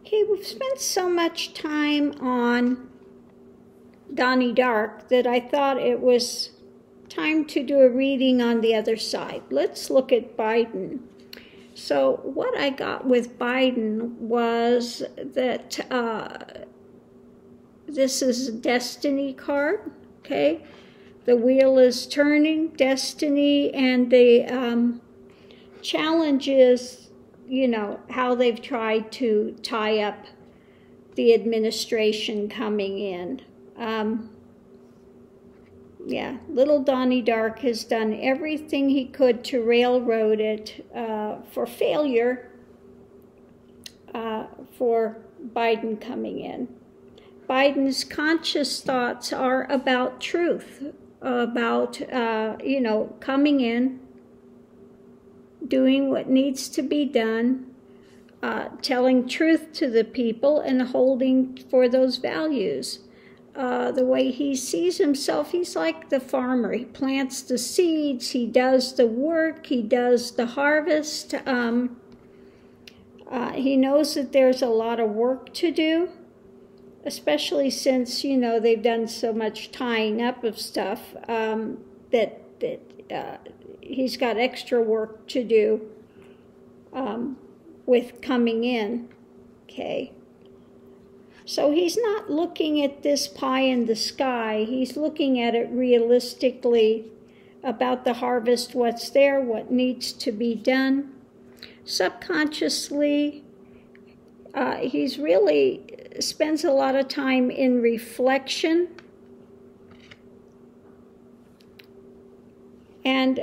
Okay, we've spent so much time on Donnie Dark that I thought it was time to do a reading on the other side. Let's look at Biden. So what I got with Biden was that this is a destiny card, okay? The wheel is turning, destiny, and the challenge is, you know, how they've tried to tie up the administration coming in. Yeah, little Donnie Dark has done everything he could to railroad it for failure for Biden coming in. Biden's conscious thoughts are about truth, about, you know, coming in, doing what needs to be done, telling truth to the people and holding for those values. The way he sees himself, he's like the farmer. He plants the seeds, he does the work, he does the harvest. He knows that there's a lot of work to do, especially since, you know, they've done so much tying up of stuff that he's got extra work to do with coming in, okay? So he's not looking at this pie in the sky. He's looking at it realistically about the harvest, what's there, what needs to be done. Subconsciously, he's really spends a lot of time in reflection and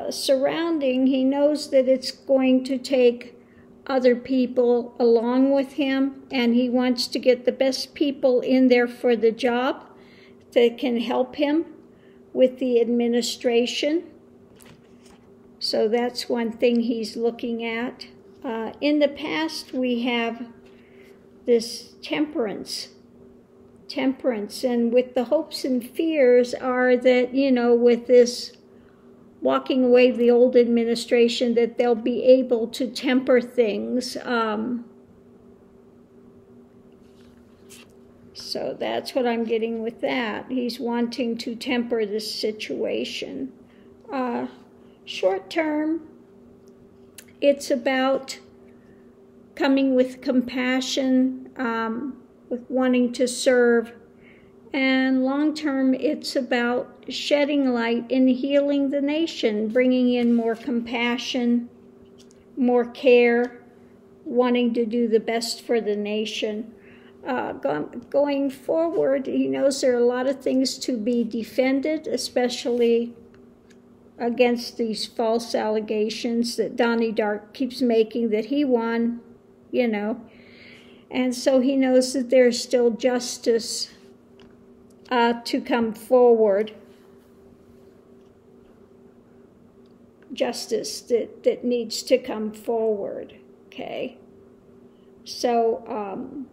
surrounding. He knows that it's going to take other people along with him, and he wants to get the best people in there for the job that can help him with the administration. So that's one thing he's looking at. In the past, we have this temperance, and with the hopes and fears are that, you know, with this walking away the old administration, that they'll be able to temper things. So that's what I'm getting with that. He's wanting to temper this situation. Short term, it's about coming with compassion, with wanting to serve. And long term, it's about shedding light and healing the nation, bringing in more compassion, more care, wanting to do the best for the nation. Going forward, he knows there are a lot of things to be defended, especially against these false allegations that Donnie Dark keeps making that he won, you know. And so he knows that there's still justice to come forward, justice that needs to come forward, okay? So,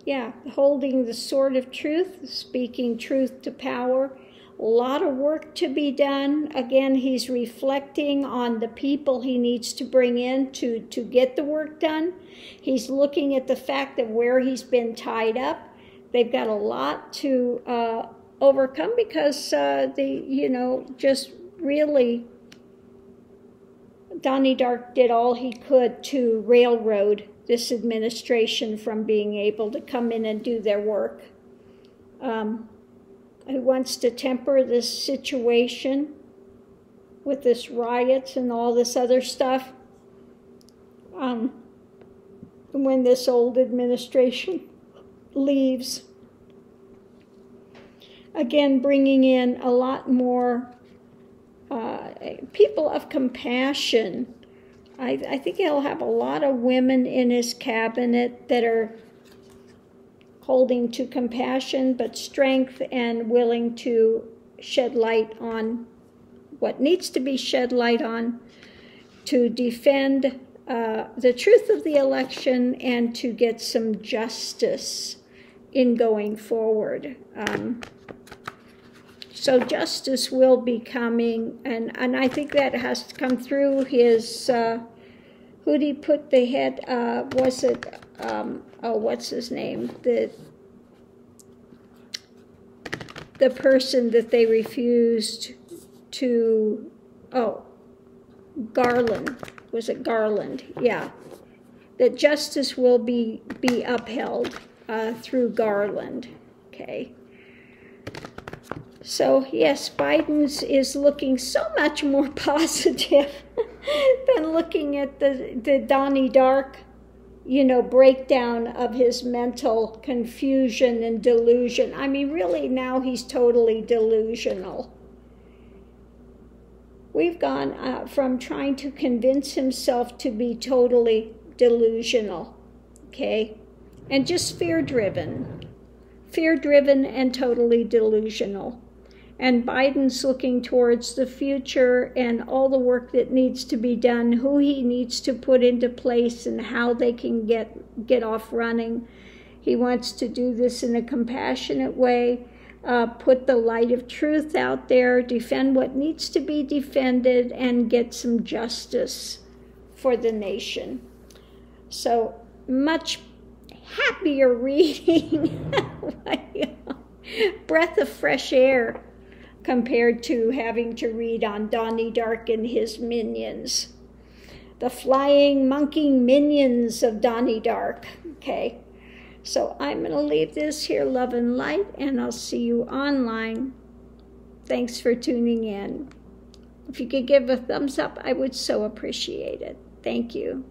yeah, holding the sword of truth, speaking truth to power, a lot of work to be done. Again, he's reflecting on the people he needs to bring in to get the work done. He's looking at the fact that where he's been tied up, they've got a lot to overcome because they, you know, just really, Donnie Dark did all he could to railroad this administration from being able to come in and do their work. He wants to temper this situation with this riots and all this other stuff when this old administration leaves. Again, bringing in a lot more people of compassion. I think he'll have a lot of women in his cabinet that are holding to compassion, but strength and willing to shed light on what needs to be shed light on, to defend the truth of the election and to get some justice in going forward. So justice will be coming, and I think that has to come through his Who'd he put the head, was it, what's his name? The person that they refused to, Garland. Was it Garland? Yeah. That justice will be upheld through Garland. Okay. So, yes, Biden's is looking so much more positive than looking at the Donnie Dark, breakdown of his mental confusion and delusion. I mean, really, now he's totally delusional. We've gone from trying to convince himself to be totally delusional, okay? And just fear-driven. Fear-driven and totally delusional. And Biden's looking towards the future and all the work that needs to be done, who he needs to put into place and how they can get off running. He wants to do this in a compassionate way, put the light of truth out there, defend what needs to be defended, and get some justice for the nation. So much happier reading. Breath of fresh air compared to having to read on Donnie Dark and his minions. The flying, monkeying minions of Donnie Dark. Okay, so I'm going to leave this here, love and light, and I'll see you online. Thanks for tuning in. If you could give a thumbs up, I would so appreciate it. Thank you.